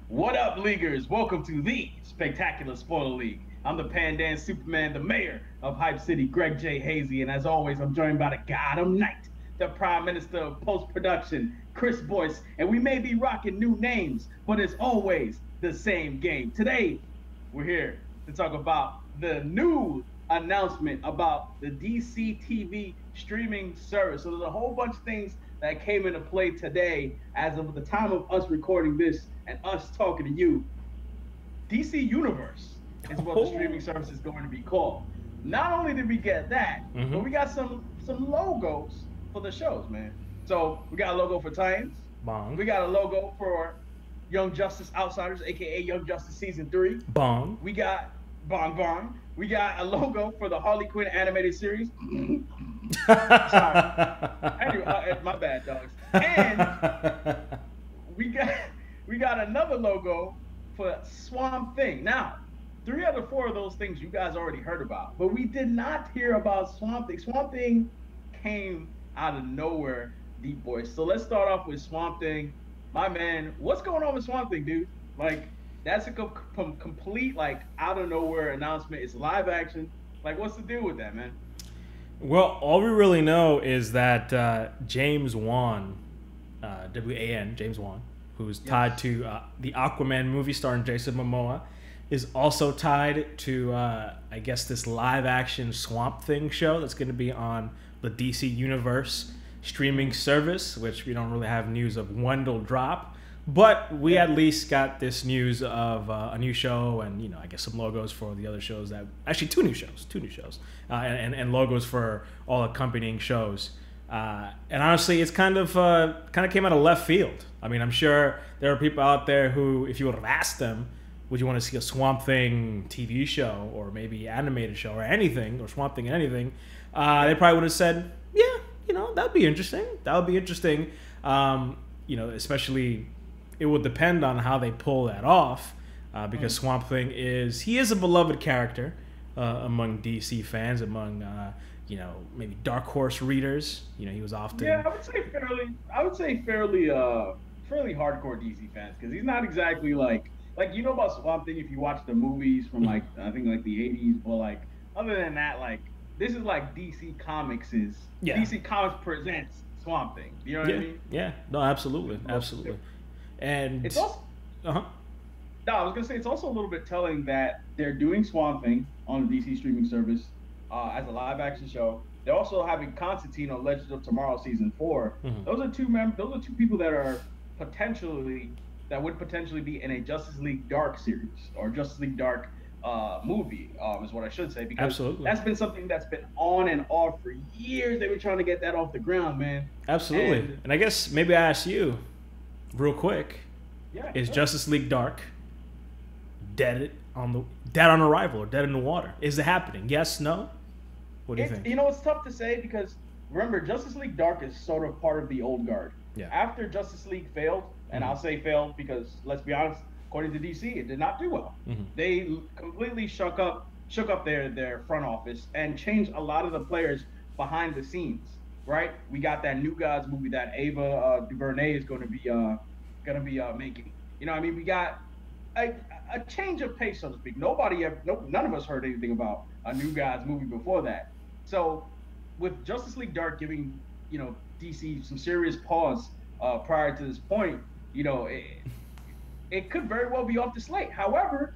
What up, Leaguers? Welcome to the Spectacular Spoiler League. I'm the Pandan Superman, the mayor of Hype City, Greg J. Hazy, and as always, I'm joined by the Gotham Knight, the Prime Minister of Post-Production, Chris Boyce, and we may be rocking new names, but it's always the same game. Today, we're here to talk about the new announcement about the DC TV streaming service. So there's a whole bunch of things that came into play today as of the time of us recording this and us talking to you. DC Universe is what the streaming service is going to be called. Not only did we get that, but we got some logos for the shows, man. So we got a logo for Titans. Bong. We got a logo for Young Justice Outsiders, aka Young Justice Season 3. Bong. We got Bong. We got a logo for the Harley Quinn animated series. Sorry. Anyway, my bad, dogs. And we got another logo for Swamp Thing. Now, 3 out of 4 of those things you guys already heard about, but we did not hear about Swamp Thing. Swamp Thing came out of nowhere, deep boys. So let's start off with Swamp Thing. My man, what's going on with Swamp Thing, dude? Like, that's a complete, like, out of nowhere announcement. It's live action. Like, what's the deal with that, man? Well, all we really know is that James Wan, W-A-N, James Wan, who's tied to the Aquaman movie starring Jason Momoa, is also tied to, I guess, this live-action Swamp Thing show that's going to be on the DC Universe streaming service, which we don't really have news of when it'll drop. But we at least got this news of a new show and, you know, I guess some logos for the other shows that... Actually, two new shows. And logos for all accompanying shows. And honestly, it's kind of came out of left field. I mean, I'm sure there are people out there who, if you would have asked them, would you want to see a Swamp Thing TV show or maybe animated show or anything, or Swamp Thing and anything, they probably would have said, yeah, you know, that would be interesting. That would be interesting. You know, especially... It would depend on how they pull that off, because Swamp Thing is a beloved character among DC fans, among you know, maybe Dark Horse readers. You know, he was often I would say fairly hardcore DC fans, because he's not exactly like you know about Swamp Thing if you watch the movies from like I think like the 80s, but like other than that, like this is like DC Comics DC Comics presents Swamp Thing. You know what I mean? Yeah, no, absolutely. And it's also No, I was gonna say it's also a little bit telling that they're doing Swamp Thing on the DC streaming service as a live action show. They're also having Constantine on Legends of Tomorrow season 4. Those are two people that would potentially be in a Justice League Dark series or Justice League Dark movie, is what I should say, because that's been something that's been on and off for years. They were trying to get that off the ground, man. Absolutely. And I guess maybe I ask you real quick, is Justice League Dark dead on arrival or dead in the water? Is it happening? Yes, no? What do you think? You know, it's tough to say because remember, Justice League Dark is sort of part of the old guard. Yeah. After Justice League failed, and I'll say failed because let's be honest, according to DC, it did not do well. They completely shook up their front office and changed a lot of the players behind the scenes. Right? We got that New Gods movie that Ava DuVernay is going to be making. You know, I mean, we got a change of pace, so to speak. None of us heard anything about a New Gods movie before that. So, with Justice League Dark giving, you know, DC some serious pause prior to this point, you know, it could very well be off the slate. However,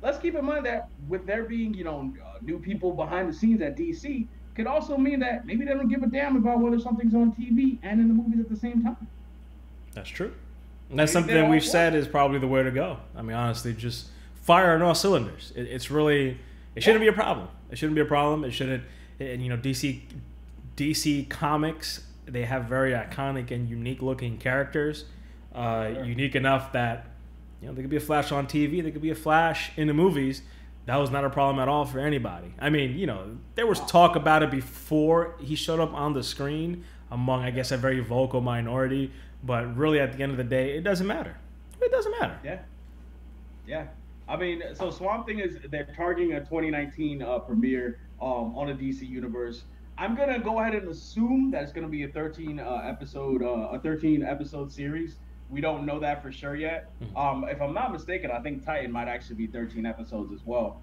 let's keep in mind that with there being, you know, new people behind the scenes at DC, could also mean that maybe they don't give a damn about whether something's on TV and in the movies at the same time. That's true. And that's something that we've said is probably the way to go. I mean, honestly, just fire on all cylinders. It shouldn't be a problem. It shouldn't be a problem. It shouldn't, and you know, DC Comics, they have very iconic and unique looking characters. Unique enough that, you know, they could be a Flash on TV, they could be a Flash in the movies. That was not a problem at all for anybody. I mean, you know, there was talk about it before he showed up on the screen among, I guess, a very vocal minority. But really, at the end of the day, it doesn't matter. It doesn't matter. Yeah. I mean, so Swamp Thing they're targeting a 2019 premiere on the DC Universe. I'm gonna go ahead and assume that it's gonna be a 13 episode series. We don't know that for sure yet. If I'm not mistaken, I think Titan might actually be 13 episodes as well.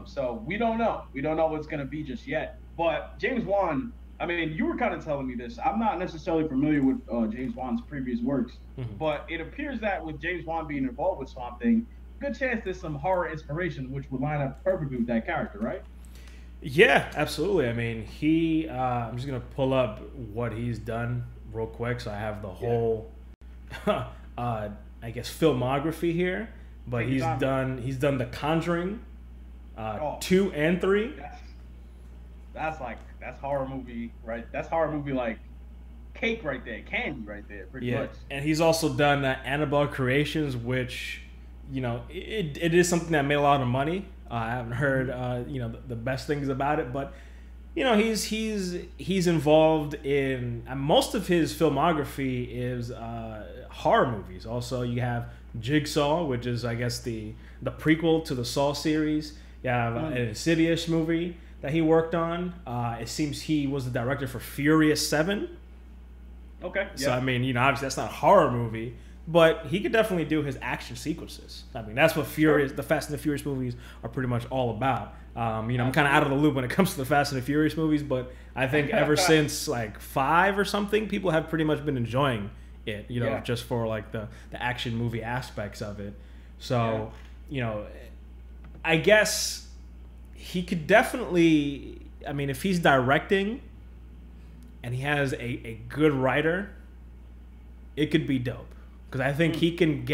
So we don't know. We don't know what's going to be just yet. But James Wan, I mean, you were kind of telling me this. I'm not necessarily familiar with James Wan's previous works, but it appears that with James Wan being involved with Swamp Thing, good chance there's some horror inspiration, which would line up perfectly with that character, right? Yeah, absolutely. I mean, I'm just going to pull up what he's done real quick. So I have the whole, I guess, filmography here. But he's done The Conjuring 2 and 3. That's horror movie, right? That's horror movie like cake right there, candy right there, pretty much. And he's also done Annabelle Creations, which, you know, it is something that made a lot of money. I haven't heard, the best things about it, but, you know, he's involved in most of his filmography is horror movies. Also, you have Jigsaw, which is, I guess, the prequel to the Saw series. You have an Insidious movie that he worked on. It seems he was the director for Furious 7. Okay. So, I mean, you know, obviously that's not a horror movie, but he could definitely do his action sequences. I mean, that's what the Fast and the Furious movies are pretty much all about. I'm kind of out of the loop when it comes to the Fast and the Furious movies, but I think ever since like 5 or something, people have pretty much been enjoying it, just for like the action movie aspects of it. So, I guess he could definitely, I mean, if he's directing and he has a good writer, it could be dope. Because I think he can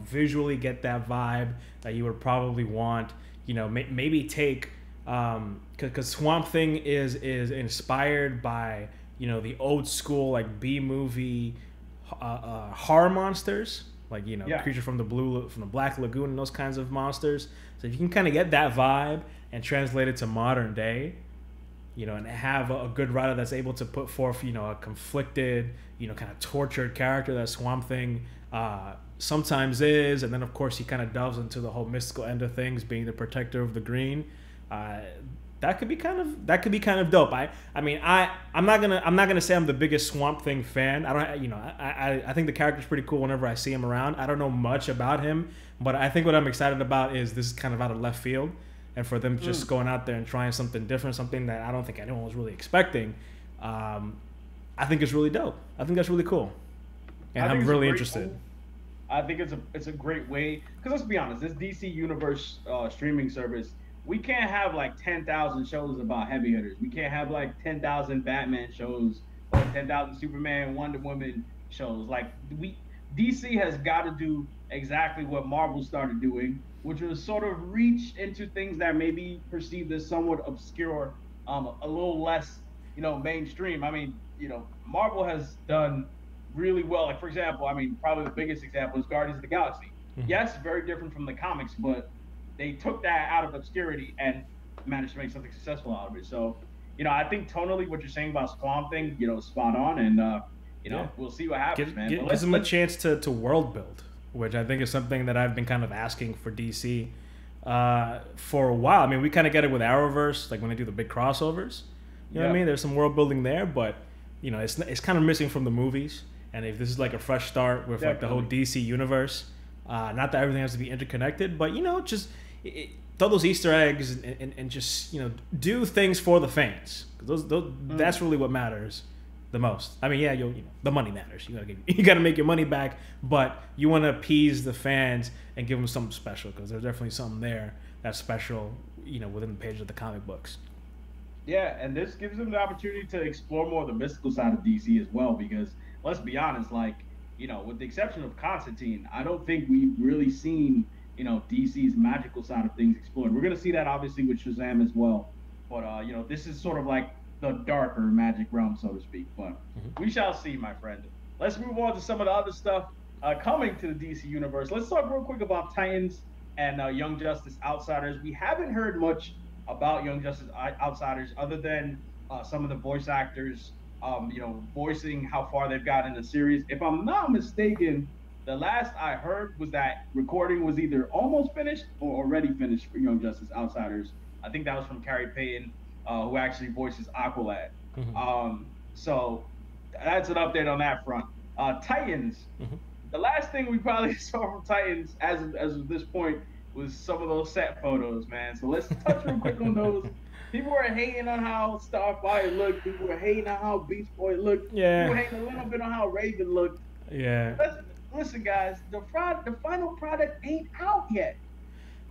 visually get that vibe that you would probably want. Maybe take, because Swamp Thing is inspired by, the old school, like, B-movie horror monsters. Like, Creature from the Black Lagoon and those kinds of monsters. So if you can kind of get that vibe and translate it to modern day, and have a good writer that's able to put forth, a conflicted, kind of tortured character that Swamp Thing sometimes is, and then of course he kind of delves into the whole mystical end of things, being the protector of the green. That could be kind of dope. I'm not gonna say I'm the biggest Swamp Thing fan. I think the character's pretty cool whenever I see him around. I don't know much about him, but I think what I'm excited about is this is kind of out of left field. And for them just going out there and trying something different, something that I don't think anyone was really expecting, I think it's really dope. I think that's really cool, and I'm really interested. I think it's a great way, because let's be honest, this DC Universe streaming service, we can't have like 10,000 shows about heavy hitters. We can't have like 10,000 Batman shows or 10,000 Superman, Wonder Woman shows. Like DC has got to do exactly what Marvel started doing, which was sort of reach into things that may be perceived as somewhat obscure, a little less, mainstream. I mean, Marvel has done really well. Like, for example, probably the biggest example is Guardians of the Galaxy. Yes, very different from the comics, but they took that out of obscurity and managed to make something successful out of it. So, I think tonally what you're saying about Swamp Thing, spot on, and we'll see what happens, man. Gives them a chance to world build, which I think is something that I've been kind of asking for DC for a while. I mean, we kind of get it with Arrowverse, like when they do the big crossovers. You know what I mean? There's some world building there, but it's kind of missing from the movies. And if this is like a fresh start with like the whole DC universe, not that everything has to be interconnected, but just throw those Easter eggs and just do things for the fans. 'Cause that's really what matters the most. I mean, the money matters. You gotta make your money back, but you want to appease the fans and give them something special, because there's definitely something there that's special, within the page of the comic books. Yeah, and this gives them the opportunity to explore more of the mystical side of DC as well, because let's be honest, like, with the exception of Constantine, I don't think we've really seen, DC's magical side of things explored. We're gonna see that obviously with Shazam as well, but this is sort of like the darker magic realm, so to speak. But we shall see, my friend. Let's move on to some of the other stuff coming to the DC universe. Let's talk real quick about Titans and Young Justice Outsiders. We haven't heard much about Young Justice Outsiders other than some of the voice actors, voicing how far they've gotten in the series. If I'm not mistaken, the last I heard was that recording was either almost finished or already finished for Young Justice Outsiders. I think that was from Carrie Payton, who actually voices Aqualad. So that's an update on that front. Titans, the last thing we probably saw from Titans as of this point was some of those set photos, man. So let's touch real quick on those. People were hating on how Starfire looked. People were hating on how Beast Boy looked. Yeah. People were hating a little bit on how Raven looked. Yeah. Listen, guys, the final product ain't out yet.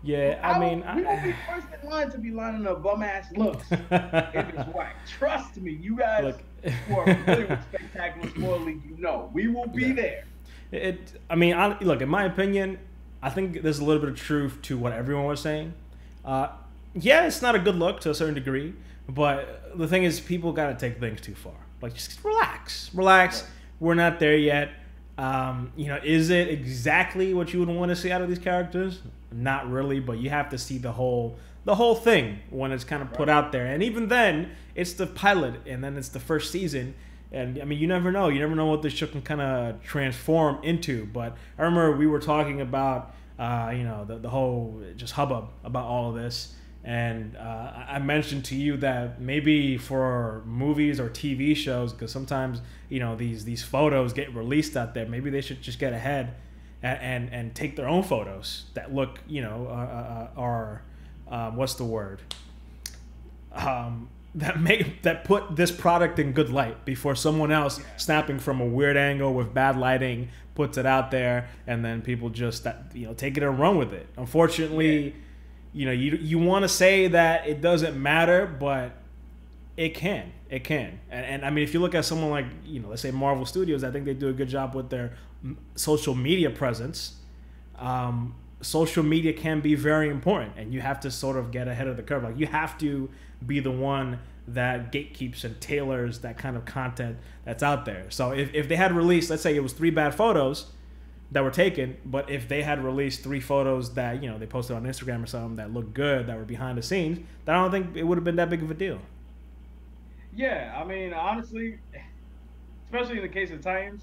Yeah, we won't be first in line to be lining up bum ass looks if it's white. Trust me, you guys who are familiar with Spectacular Spoiler League, you know we will be there. Look, in my opinion, I think there's a little bit of truth to what everyone was saying. Yeah, it's not a good look to a certain degree, but the thing is, people gotta take things too far. Like, just relax. Right. We're not there yet. Is it exactly what you would want to see out of these characters? Not really, but you have to see the whole thing when it's kind of put out there. And even then, it's the pilot, and then it's the first season. And I mean, you never know. You never know what this show can kind of transform into. But I remember we were talking about, the whole just hubbub about all of this. And I mentioned to you that maybe for movies or TV shows, because sometimes these photos get released out there, maybe they should just get ahead and take their own photos that look, what's the word? That put this product in good light before someone else snapping from a weird angle with bad lighting puts it out there, and then people just take it and run with it. Unfortunately. Yeah. You want to say that it doesn't matter, but it can. And I mean, if you look at someone like, let's say Marvel Studios, I think they do a good job with their social media presence. Social media can be very important, and you have to sort of get ahead of the curve. Like, you have to be the one that gatekeeps and tailors that kind of content that's out there. So if they had released, let's say it was 3 bad photos that were taken, but if they had released 3 photos that they posted on Instagram or something that looked good, that were behind the scenes, then I don't think it would have been that big of a deal. Yeah, I mean, honestly, especially in the case of Titans,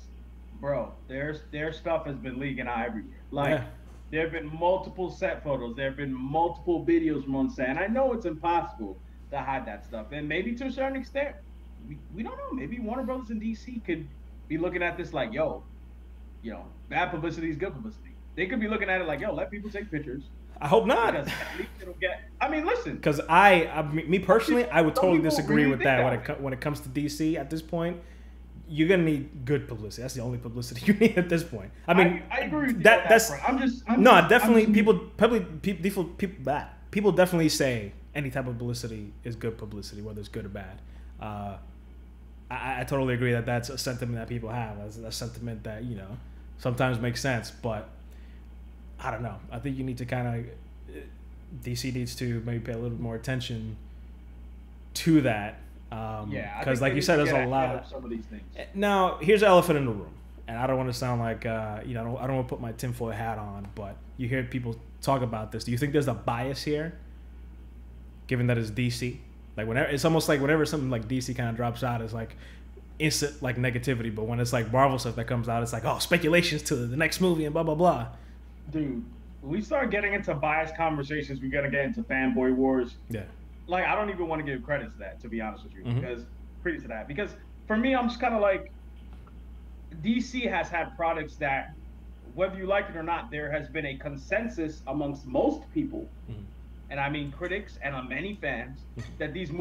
bro, their stuff has been leaking out everywhere. Like, there have been multiple set photos, there have been multiple videos from on set, and I know it's impossible to hide that stuff, and maybe to a certain extent, we don't know. Maybe Warner Brothers and DC could be looking at this like, bad publicity is good publicity. They could be looking at it like, let people take pictures. I hope not. Because at least it'll get. I mean, listen. Because me personally, I would totally disagree with that when it comes to DC at this point. You're gonna need good publicity. That's the only publicity you need at this point. I mean, I agree with you. That's. People definitely say any type of publicity is good publicity, whether it's good or bad. I totally agree that that's a sentiment that people have. That's a sentiment that sometimes makes sense, but I don't know. I think you need to DC needs to maybe pay a little bit more attention to that. Because like you said, there's a lot of some of these things. Now, here's the elephant in the room, and I don't want to sound like I don't want to put my tinfoil hat on, but you hear people talk about this. Do you think there's a bias here, given that it's DC? Like, whenever it's almost like whenever something like DC kind of drops out, it's like instant like negativity. But when it's like Marvel stuff that comes out, it's like, oh, speculations to the next movie and blah blah blah. Dude, when we start getting into biased conversations, we gotta get into fanboy wars. Yeah. Like, I don't even want to give credit to that, to be honest with you, because for me, I'm just kind of like, DC has had products that, whether you like it or not, there has been a consensus amongst most people, and I mean critics and many fans, that these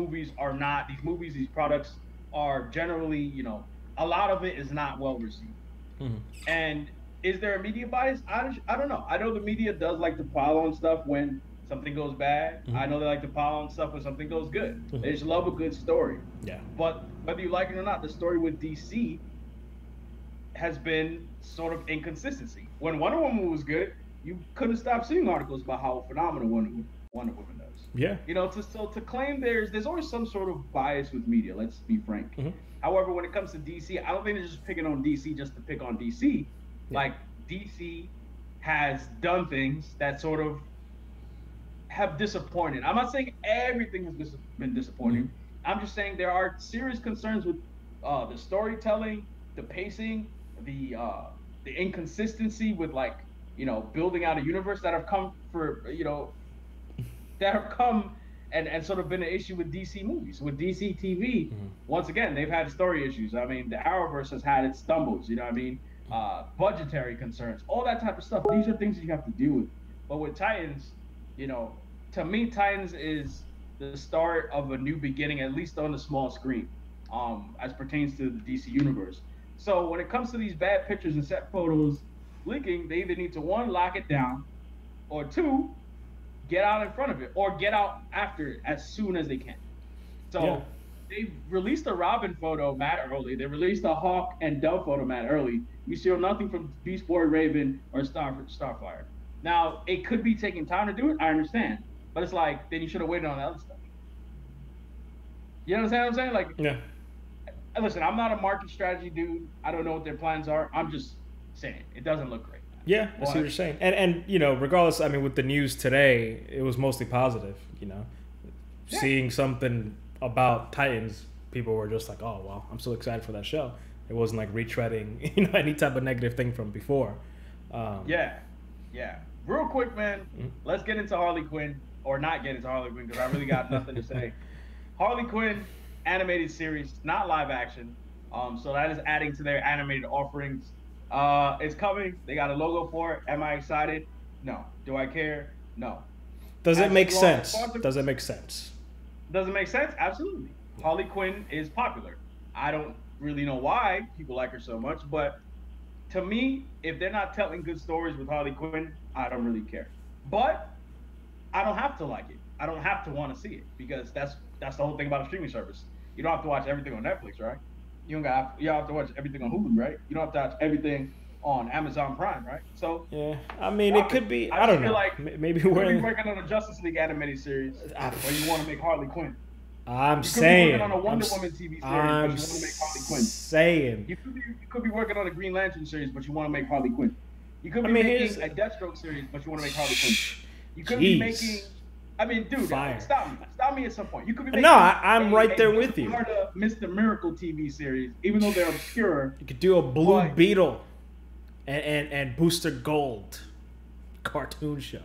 products are generally, a lot of it is not well received. And is there a media bias? I don't know. I know the media does like to pile on stuff when something goes bad. I know they like to pile on stuff when something goes good. They just love a good story. Yeah. But whether you like it or not, the story with DC has been sort of inconsistency. When Wonder Woman was good, you couldn't stop seeing articles about how phenomenal Wonder Woman does. Yeah. To claim there's always some sort of bias with media, let's be frank. However, when it comes to DC, I don't think they're just picking on DC just to pick on DC. Yeah. Like, DC has done things that sort of have disappointed. I'm not saying everything has been disappointing. I'm just saying there are serious concerns with the storytelling, the pacing, the inconsistency with, like, building out a universe that have come and sort of been an issue with DC movies. With DC TV, once again, they've had story issues. I mean, the Arrowverse has had its stumbles, you know what I mean? budgetary concerns, all that type of stuff. These are things you have to deal with. But with Titans, to me, Titans is the start of a new beginning, at least on the small screen, as pertains to the DC universe. So when it comes to these bad pictures and set photos leaking, they either need to, one, lock it down, or two, get out in front of it, or get out after it as soon as they can. So they released a Robin photo mad early. They released a Hawk and Dove photo mad early. You see nothing from Beast Boy, Raven, or Starfire. Now, it could be taking time to do it, I understand. But it's like, then you should have waited on the other stuff. You understand what I'm saying? Like, yeah. Listen, I'm not a market strategy dude. I don't know what their plans are. I'm just saying, it doesn't look great. Yeah, I see what you're saying. And regardless, I mean, with the news today, it was mostly positive, Yeah. Seeing something about Titans, people were just like, oh, well, I'm so excited for that show. It wasn't like retreading, any type of negative thing from before. Yeah. Real quick, man, let's get into Harley Quinn, or not get into Harley Quinn, because I really got nothing to say. Harley Quinn animated series, not live action. So that is adding to their animated offerings. It's coming. They got a logo for it. Am I excited? No. Do I care? No. Does it make sense? Does it make sense? Does it make sense? Absolutely. Harley Quinn is popular. I don't really know why people like her so much, but to me, if they're not telling good stories with Harley Quinn, I don't really care. But I don't have to like it. I don't have to want to see it, because that's the whole thing about a streaming service. You don't have to watch everything on Netflix, right? You don't have to watch everything on Hulu, right? You don't have to watch everything on Amazon Prime, right? So yeah, I mean, it could be. I don't know. Like maybe we're working on a Justice League animated series, or you want to make Harley Quinn. I'm saying. You could be working on a Wonder Woman TV series, but you want to make Harley Quinn. Saying. You could be working on a Green Lantern series, but you want to make Harley Quinn. You could be making a Deathstroke series, but you want to make Harley Quinn. You could be making. I mean, dude, stop me at some point. You could be making. No, I'm right there with you. Mr. Miracle TV series, even though they're obscure. You could do a Blue Beetle and Booster Gold cartoon show.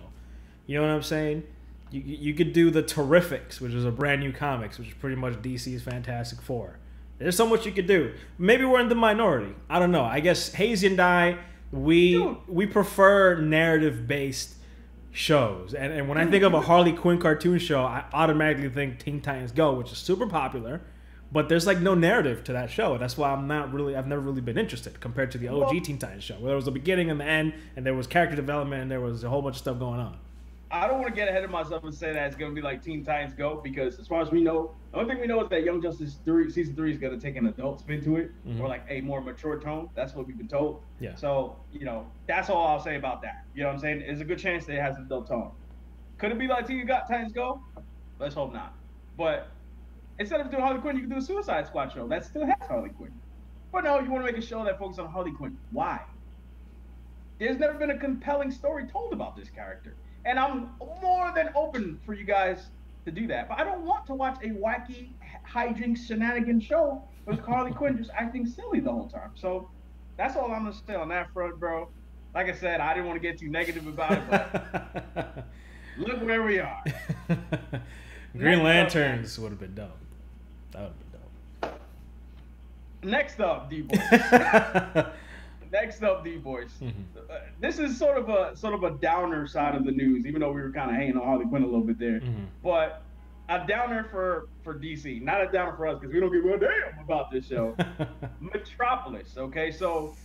You know what I'm saying? You could do the Terrifics, which is a brand new comics, which is pretty much DC's Fantastic Four. There's so much you could do. Maybe we're in the minority. I don't know. I guess Hazy and I, we prefer narrative-based shows. And when I think of a Harley Quinn cartoon show, I automatically think Teen Titans Go, which is super popular. But there's like no narrative to that show. That's why I've never really been interested compared to the OG Teen Titans show, where there was a beginning and the end, and there was character development, and there was a whole bunch of stuff going on. I don't want to get ahead of myself and say that it's going to be like Teen Titans Go, because as far as we know, the only thing we know is that Young Justice season 3 is going to take an adult spin to it, or like a more mature tone. That's what we've been told. Yeah. So, that's all I'll say about that. You know what I'm saying? There's a good chance that it has an adult tone. Could it be like Teen Titans Go? Let's hope not. But instead of doing Harley Quinn, you can do a Suicide Squad show that still has Harley Quinn. But no, you want to make a show that focuses on Harley Quinn. Why? There's never been a compelling story told about this character. And I'm more than open for you guys to do that. But I don't want to watch a wacky hijinks shenanigans show with Harley Quinn just acting silly the whole time. So that's all I'm going to say on that front, bro. Like I said, I didn't want to get too negative about it, but look where we are. Green Lanterns would have been dope. That would have been dope. Next up, D-Boys. Next up, D-Boys. This is sort of a downer side of the news, even though we were kind of hanging on Harley Quinn a little bit there. But a downer for DC, not a downer for us, because we don't give a damn about this show. Metropolis. Okay, so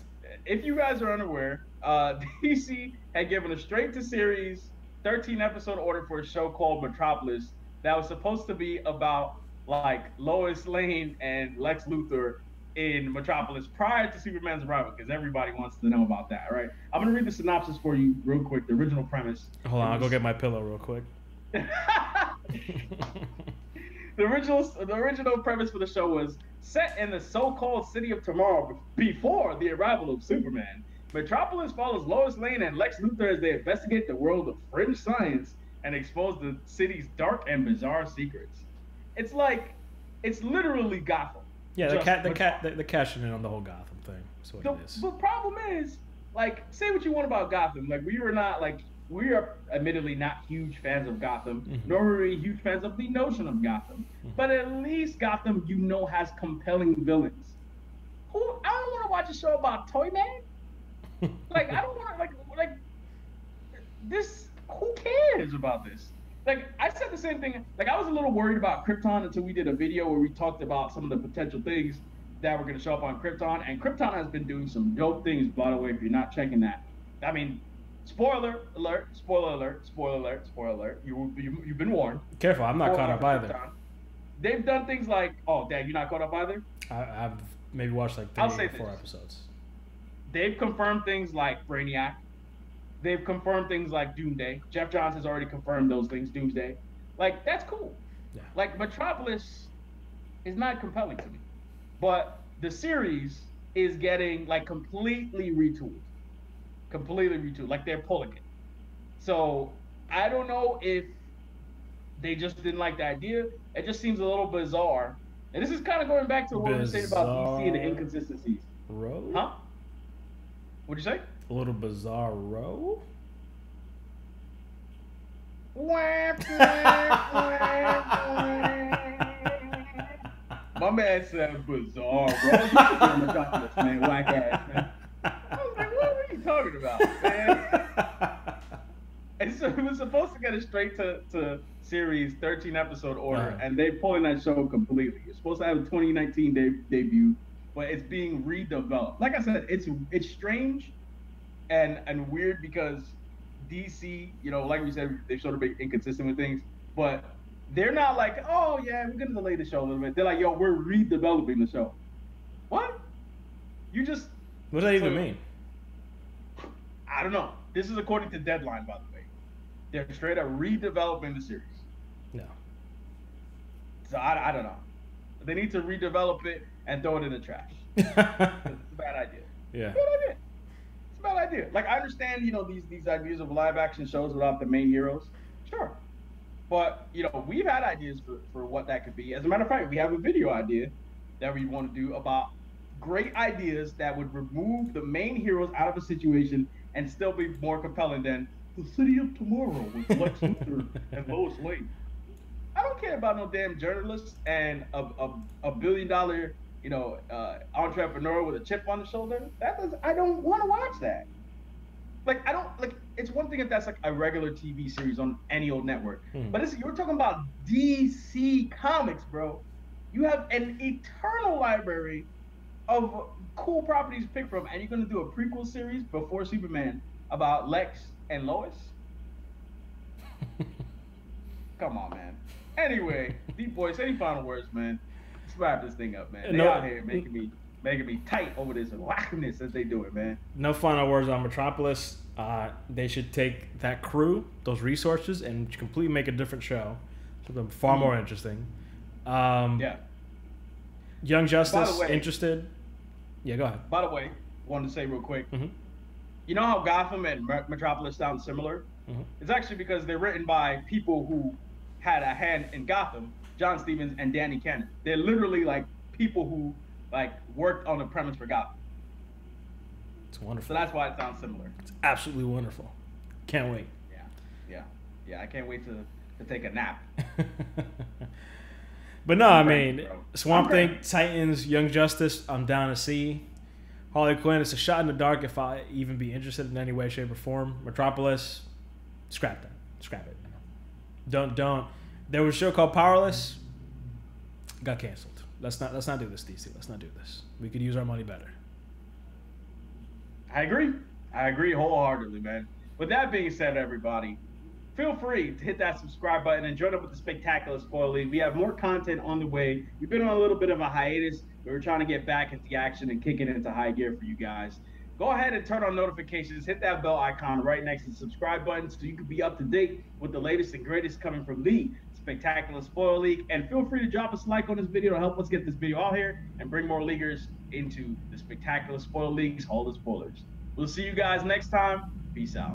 if you guys are unaware, DC had given a straight-to-series 13-episode order for a show called Metropolis that was supposed to be about like Lois Lane and Lex Luthor in Metropolis prior to Superman's arrival, because everybody wants to know about that, right? I'm going to read the synopsis for you real quick, the original premise. Hold on, I'll go get my pillow real quick. The original premise for the show was set in the so-called city of tomorrow before the arrival of Superman. Metropolis follows Lois Lane and Lex Luthor as they investigate the world of fringe science and expose the city's dark and bizarre secrets. It's literally Gotham. Yeah, the cashing in on the whole Gotham thing. That's what it is. The problem is, like, say what you want about Gotham. Like, we are admittedly not huge fans of Gotham, nor are we huge fans of the notion of Gotham. But at least Gotham, has compelling villains. I don't want to watch a show about Toyman. Like, I don't want to, like this. Who cares about this? Like, I said the same thing. Like, I was a little worried about Krypton until we did a video where we talked about some of the potential things that were going to show up on Krypton. And Krypton has been doing some dope things, by the way, if you're not checking that. I mean, spoiler alert, spoiler alert, spoiler alert, spoiler alert. You've been warned. Careful, I'm not caught up either. Krypton. They've done things like, oh, Dad, you're not caught up either? I've maybe watched like 3 or 4 episodes. They've confirmed things like Brainiac. They've confirmed things like Doomsday. Jeff Johns has already confirmed those things, Doomsday. Like, that's cool. Yeah. Like, Metropolis is not compelling to me. But the series is getting, like, completely retooled. Completely retooled. Like, they're pulling it. So, I don't know if they just didn't like the idea. It just seems a little bizarre. And this is kind of going back to what we were saying about DC and the inconsistencies. Huh? What'd you say? A little bizarro. My man said bizarre, bro. Metropolis, man. Whack ass, man. I was like, what are you talking about, man? And so it was supposed to get it straight to series 13 episode order, and they're pulling that show completely. It's supposed to have a 2019 debut, but it's being redeveloped. Like I said, it's strange and weird because DC, you know, like we said, they've sort of been inconsistent with things, but they're not like, oh yeah, we're gonna delay the show a little bit. They're like, yo, we're redeveloping the show. What? You just what does that even mean? I don't know. This is according to Deadline, by the way. They're straight up redeveloping the series. No. So I don't know. They need to redevelop it and throw it in the trash. It's a bad idea. Yeah. Bad idea. It's a bad idea. Like, I understand, you know, these ideas of live action shows without the main heroes. Sure. But, you know, we've had ideas for what that could be. As a matter of fact, we have a video idea that we want to do about great ideas that would remove the main heroes out of a situation and still be more compelling than The City of Tomorrow with Lex Luthor and Lois Lane. I don't care about no damn journalists and a billion-dollar, you know, entrepreneur with a chip on the shoulder. I don't want to watch that. Like, I don't, like, it's one thing if that's like a regular TV series on any old network. But you're talking about DC Comics, bro. You have an eternal library of cool properties to pick from, and you're going to do a prequel series before Superman about Lex and Lois? Come on, man. Anyway, Deep Boys, any final words, man? Let's wrap this thing up, man. They out here making me tight over this wackiness as they do it, man. No final words on Metropolis. They should take that crew, those resources, and completely make a different show. Something far more interesting. Yeah. Young Justice, interested? Yeah, go ahead. By the way, wanted to say real quick. You know how Gotham and Metropolis sound similar? It's actually because they're written by people who had a hand in Gotham, John Stevens and Danny Cannon. They're literally like people who like worked on the premise for Gotham. It's wonderful. So that's why it sounds similar. It's absolutely wonderful. Can't wait. Yeah. I can't wait to take a nap. But no, I mean, Swamp Thing, Titans, Young Justice, I'm down to see. Harley Quinn, it's a shot in the dark if I even be interested in any way, shape, or form. Metropolis, scrap that. Scrap it. Don't. There was a show called Powerless. Got canceled. Let's not do this, DC. Let's not do this. We could use our money better. I agree wholeheartedly, man. With that being said, everybody, feel free to hit that subscribe button and join up with the Spectacular Spoiler League. We have more content on the way. We've been on a little bit of a hiatus. We were trying to get back into action and kicking into high gear for you guys. Go ahead and turn on notifications. Hit that bell icon right next to the subscribe button so you can be up to date with the latest and greatest coming from the Spectacular Spoiler League. And feel free to drop us a like on this video to help us get this video out here and bring more leaguers into the Spectacular Spoiler League's Hall of Spoilers. We'll see you guys next time. Peace out.